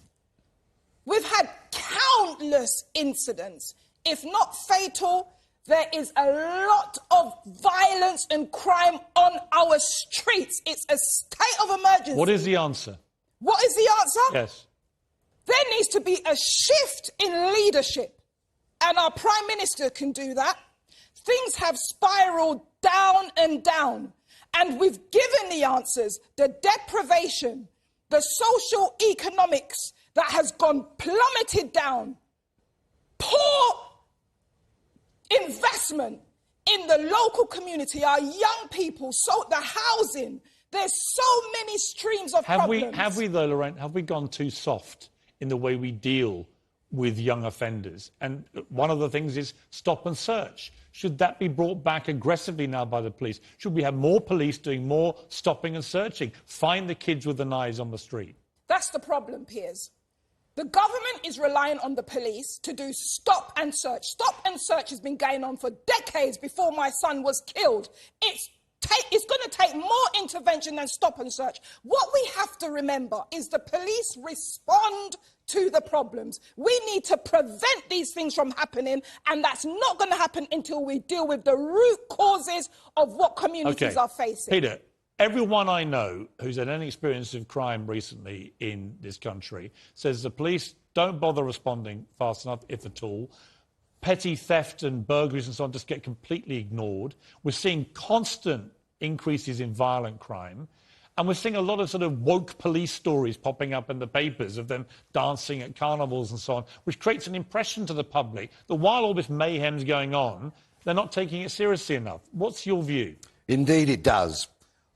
L: We've had countless incidents. If not fatal, there is a lot of violence and crime on our streets. It's a state of emergency.
B: What is the answer?
L: What is the answer?
B: Yes.
L: There needs to be a shift in leadership, and our Prime Minister can do that. Things have spiralled down and down, and we've given the answers. The deprivation, the social economics that has gone plummeted down, poor investment in the local community, our young people, so the housing, there's so many streams of problems.
B: Have we though, Lorraine, have we gone too soft in the way we deal with young offenders? And one of the things is stop and search. Should that be brought back aggressively now by the police? Should we have more police doing more stopping and searching? Find the kids with the knives on the street.
L: That's the problem, Piers. The government is relying on the police to do stop and search. Stop and search has been going on for decades before my son was killed. It's going to take more intervention than stop and search. What we have to remember is the police respond to the problems. We need to prevent these things from happening, and that's not going to happen until we deal with the root causes of what communities are facing.
B: Peter, everyone I know who's had any experience of crime recently in this country says the police don't bother responding fast enough, if at all. Petty theft and burglaries and so on just get completely ignored. We're seeing constant increases in violent crime. And we're seeing a lot of sort of woke police stories popping up in the papers of them dancing at carnivals and so on, which creates an impression to the public that while all this mayhem's going on, they're not taking it seriously enough. What's your view?
M: Indeed it does.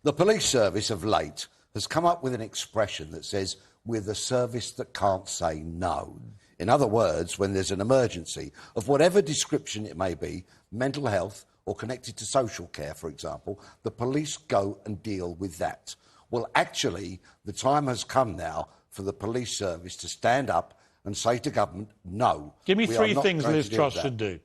M: The police service of late has come up with an expression that says, we're the service that can't say no. In other words, when there's an emergency of whatever description it may be, mental health or connected to social care, for example, the police go and deal with that. Well, actually, the time has come now for the police service to stand up and say to government, no.
B: Give me three things Liz Truss should do.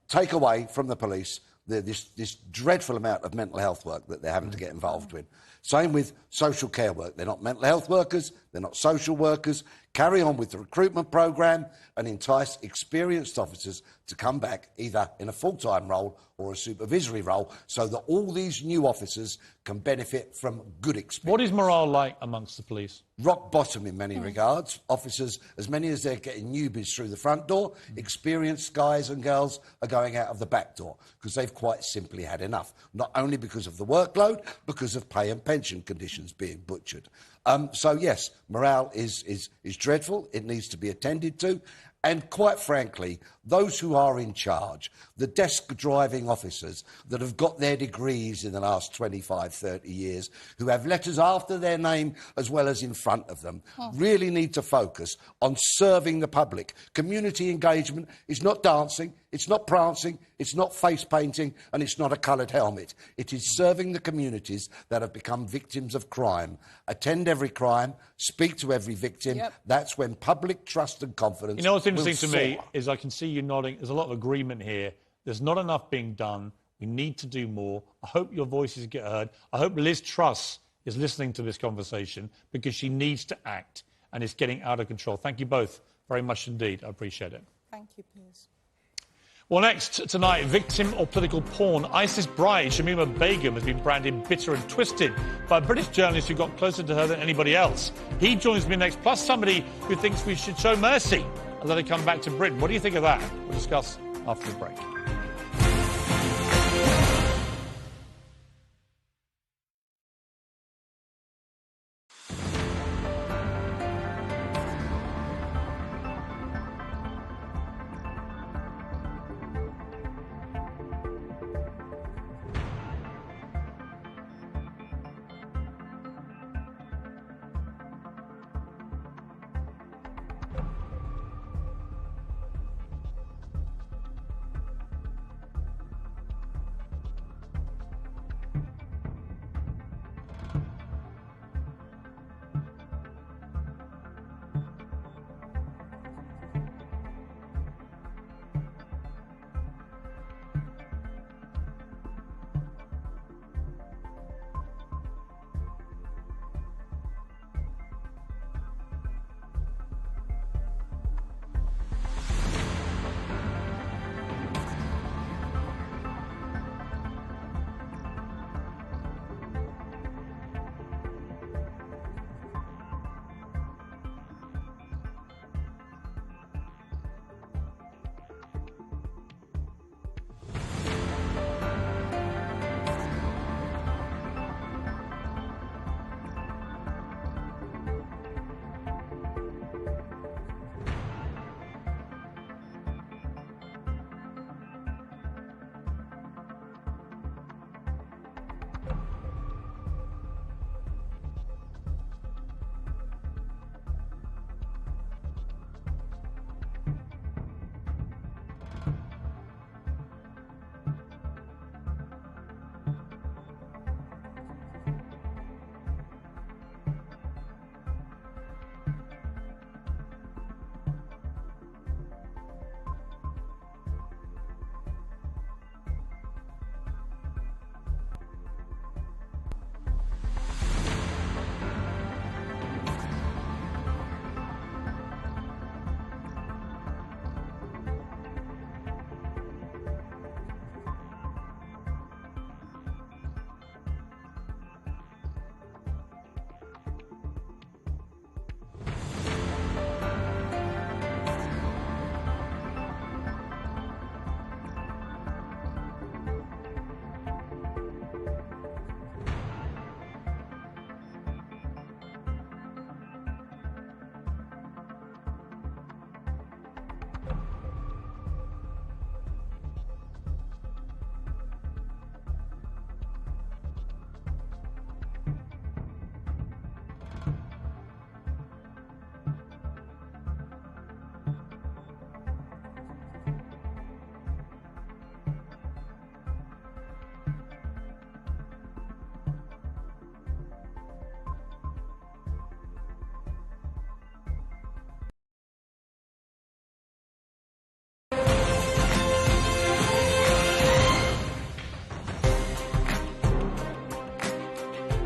M: Take away from the police this dreadful amount of mental health work that they're having to get involved with. Same with social care work. They're not mental health workers, they're not social workers. Carry on with the recruitment programme and entice experienced officers to come back either in a full-time role or a supervisory role so that all these new officers can benefit from good experience.
B: What is morale like amongst the police?
M: Rock bottom in many regards. Officers, as many as they're getting newbies through the front door, experienced guys and girls are going out of the back door because they've quite simply had enough. Not only because of the workload, because of pay and pension conditions being butchered. So, yes, morale is dreadful. It needs to be attended to. And quite frankly, those who are in charge, the desk-driving officers that have got their degrees in the last 25, 30 years, who have letters after their name as well as in front of them, really need to focus on serving the public. Community engagement is not dancing, it's not prancing, it's not face painting, and it's not a coloured helmet. It is serving the communities that have become victims of crime. Attend every crime, speak to every victim. That's when public trust and confidence.
B: You know what's interesting to me
M: soar.
B: is I can see you nodding. There's a lot of agreement here. There's not enough being done. We need to do more. I hope your voices get heard. I hope Liz Truss is listening to this conversation because she needs to act and it's getting out of control. Thank you both very much indeed. I appreciate it.
L: Thank you, Piers.
B: Well, next tonight, victim of political porn, ISIS bride Shamima Begum has been branded bitter and twisted by a British journalist who got closer to her than anybody else. He joins me next, plus somebody who thinks we should show mercy and let her come back to Britain. What do you think of that? We'll discuss after the break.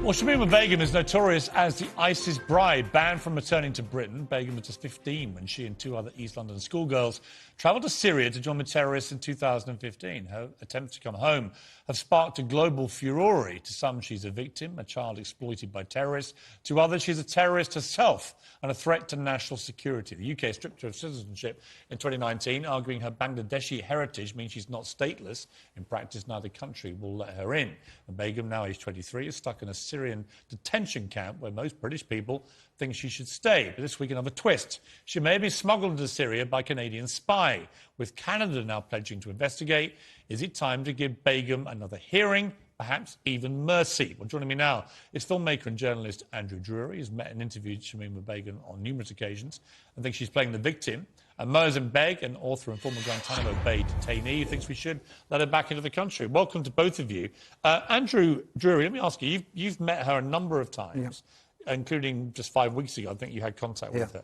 B: Well, Shamima Begum is notorious as the ISIS bride, banned from returning to Britain. Begum was just 15 when she and two other East London schoolgirls travelled to Syria to join the terrorists in 2015. Her attempts to come home have sparked a global furore. To some, she's a victim, a child exploited by terrorists. To others, she's a terrorist herself and a threat to national security. The UK stripped her of citizenship in 2019, arguing her Bangladeshi heritage means she's not stateless. In practice, neither country will let her in. And Begum, now aged 23, is stuck in a Syrian Syrian detention camp where most British people think she should stay. But this week, another twist. She may have been smuggled into Syria by Canadian spy. With Canada now pledging to investigate, is it time to give Begum another hearing, perhaps even mercy? Well, joining me now is filmmaker and journalist Andrew Drury. He's met and interviewed Shamima Begum on numerous occasions and thinks she's playing the victim. And Mohsen Beg, an author and former Guantanamo Bay detainee, who thinks we should let her back into the country. Welcome to both of you. Andrew Drury, let me ask you, you've met her a number of times, including just 5 weeks ago, I think you had contact with her.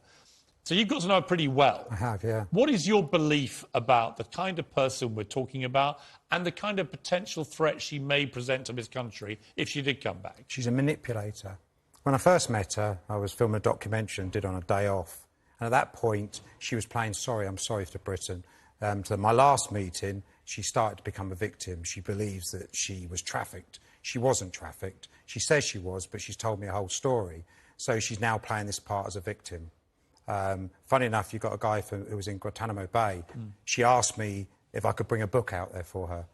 B: So you've got to know her pretty well.
N: I have, yeah.
B: What is your belief about the kind of person we're talking about and the kind of potential threat she may present to this country if she did come back?
N: She's a manipulator. When I first met her, I was filming a documentary and did on a day off. And at that point, she was playing sorry, I'm sorry to Britain. So my last meeting, she started to become a victim. She believes that she was trafficked. She wasn't trafficked. She says she was, but she's told me a whole story. So she's now playing this part as a victim. Funny enough, you've got a guy who was in Guantanamo Bay. She asked me if I could bring a book out there for her,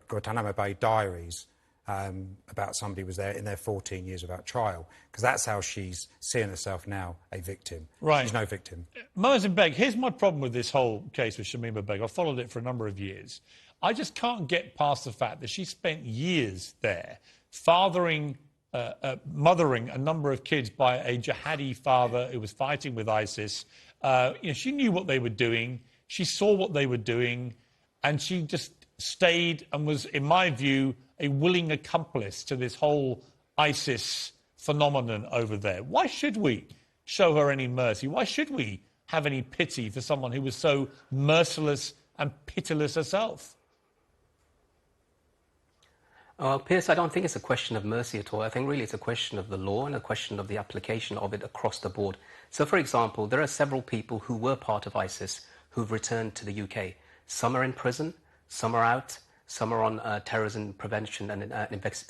N: Guantanamo Bay Diaries, about somebody who was there in their 14 years without trial, because that's how she's seeing herself now, a victim.
B: Right.
N: She's no victim.
B: Mohsen Beg, here's my problem with this whole case with Shamima Beg. I've followed it for a number of years. I just can't get past the fact that she spent years there mothering a number of kids by a jihadi father who was fighting with ISIS. She knew what they were doing. She saw what they were doing, and she just stayed and was, in my view, a willing accomplice to this whole ISIS phenomenon over there. Why should we show her any mercy? Why should we have any pity for someone who was so merciless and pitiless herself?
O: Piers, I don't think it's a question of mercy at all. I think really it's a question of the law and a question of the application of it across the board. So, for example, there are several people who were part of ISIS who've returned to the UK. Some are in prison, some are out, some are on terrorism prevention and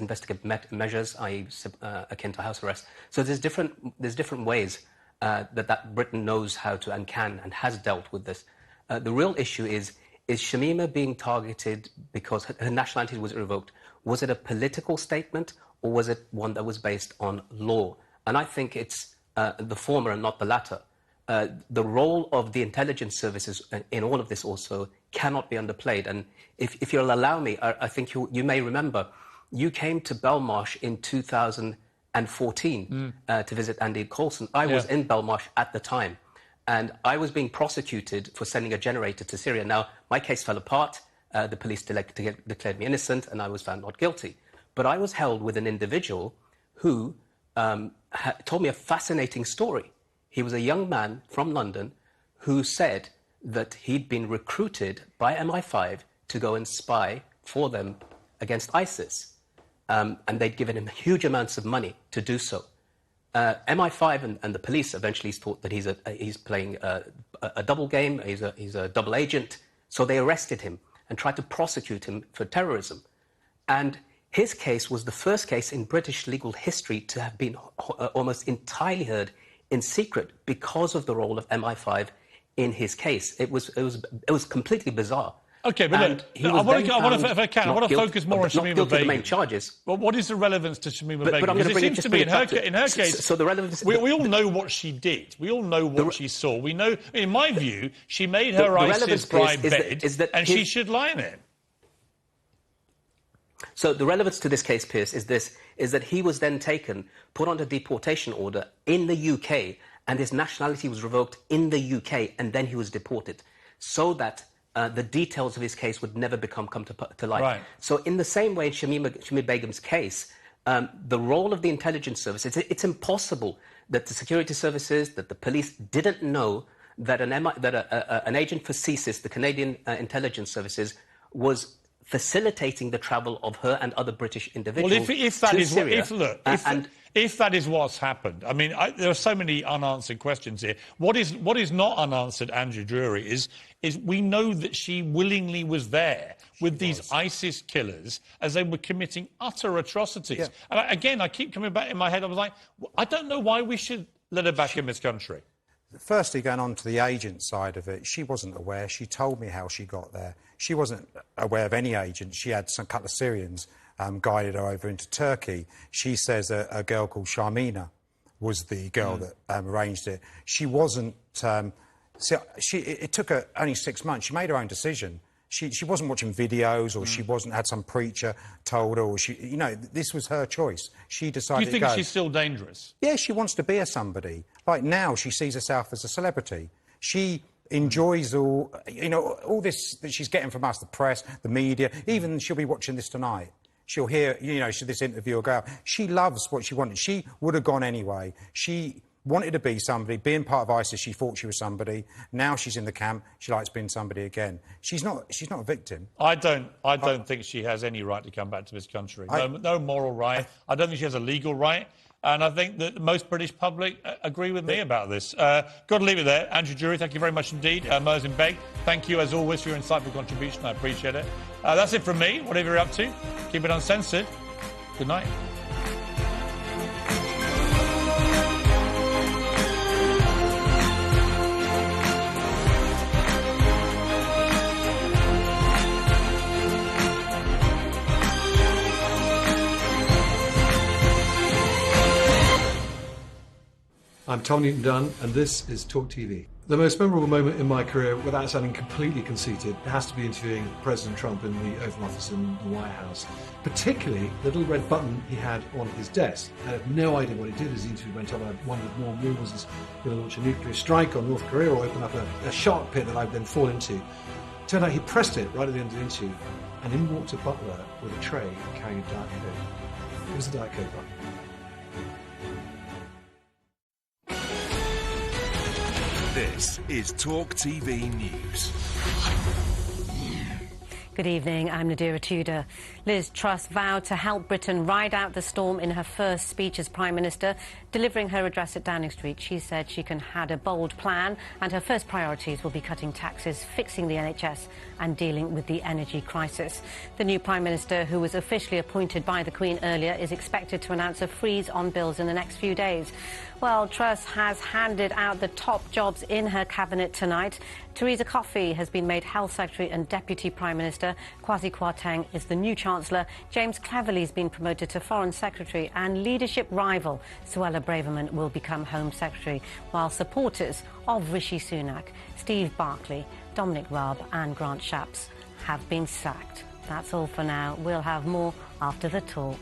O: investigative measures, i.e. akin to house arrest. So there's different ways that Britain knows how to and can and has dealt with this. The real issue is Shamima being targeted because her nationality was revoked? Was it a political statement or was it one that was based on law? And I think it's the former and not the latter. The role of the intelligence services in all of this also cannot be underplayed. And if you'll allow me, I think you may remember, you came to Belmarsh in 2014 to visit Andy Coulson. I was in Belmarsh at the time, and I was being prosecuted for sending a generator to Syria. Now, my case fell apart. The police declared me innocent, and I was found not guilty. But I was held with an individual who told me a fascinating story. He was a young man from London who said that he'd been recruited by MI5 to go and spy for them against ISIS. And they'd given him huge amounts of money to do so. MI5 and the police eventually thought that he's playing a double game, he's a double agent. So they arrested him and tried to prosecute him for terrorism. And his case was the first case in British legal history to have been almost entirely heard in secret because of the role of MI5 in his case. It was completely bizarre.
B: OK, but look, I want to focus more on Shamima Begum.
O: The main charges.
B: Well, what is the relevance to Shamima Begum?
O: But I'm
B: because it seems to be, in her case,
O: so the relevance,
B: we all know what she did. We all know what she saw. We know, in my view, she made her ISIS bride bed, and she should lie in it.
O: So the relevance to this case, Piers, is that he was then taken, put under deportation order in the UK, and his nationality was revoked in the UK, and then he was deported, so that the details of his case would never come to light.
B: Right.
O: So in the same way in Shamima Begum's case, the role of the intelligence service, it's impossible that the security services, that the police didn't know that an agent for CSIS, the Canadian Intelligence Services, was facilitating the travel of her and other British individuals to Syria.
B: If that is what's happened, I mean, there are so many unanswered questions here. What is not unanswered, Andrew Drury, is we know that she willingly was there with these ISIS killers as they were committing utter atrocities. Yeah. And again, I keep coming back in my head, I was like, I don't know why we should let her back in this country.
N: Firstly, going on to the agent side of it, she wasn't aware. She told me how she got there. She wasn't aware of any agent. She had some couple of Syrians guided her over into Turkey. She says a girl called Sharmina was the girl that arranged it. She wasn't... it took her only 6 months. She made her own decision. She wasn't watching videos, or she wasn't had some preacher told her, or this was her choice. She decided to go.
B: Do you think she's still dangerous?
N: Yeah, she wants to be a somebody. Like now, she sees herself as a celebrity. She enjoys all this that she's getting from us, the press, the media. Even she'll be watching this tonight. She'll hear, should this interview go out. She loves what she wanted. She would have gone anyway. She wanted to be somebody. Being part of ISIS, she thought she was somebody. Now she's in the camp. She likes being somebody again. She's not a victim.
B: I don't think she has any right to come back to this country. No moral right. I don't think she has a legal right. And I think that most British public agree with me about this. Got to leave it there. Andrew Jury, thank you very much indeed. Merzin Beg, thank you as always for your insightful contribution. I appreciate it. That's it from me. Whatever you're up to, keep it uncensored. Good night.
P: I'm Tom Newton-Dunn, and this is Talk TV. The most memorable moment in my career, without sounding completely conceited, has to be interviewing President Trump in the Oval Office in the White House. Particularly the little red button he had on his desk. I had no idea what he did as the interview went on. I wondered more and more, was he going to launch a nuclear strike on North Korea or open up a shark pit that I'd then fall into? Turned out he pressed it right at the end of the interview, and in walked a butler with a tray carrying a Diet Coke. It was a Diet Coke button.
A: This is Talk TV News.
Q: Good evening, I'm Nadira Tudor. Liz Truss vowed to help Britain ride out the storm in her first speech as Prime Minister. Delivering her address at Downing Street, she said she had a bold plan and her first priorities will be cutting taxes, fixing the NHS and dealing with the energy crisis. The new Prime Minister, who was officially appointed by the Queen earlier, is expected to announce a freeze on bills in the next few days. Well, Truss has handed out the top jobs in her cabinet tonight. Theresa Coffey has been made Health Secretary and Deputy Prime Minister. Kwasi Kwarteng is the new Chancellor. James Cleverly has been promoted to Foreign Secretary, and leadership rival Suella Braverman will become Home Secretary, while supporters of Rishi Sunak, Steve Barclay, Dominic Raab and Grant Shapps have been sacked. That's all for now. We'll have more after the talk.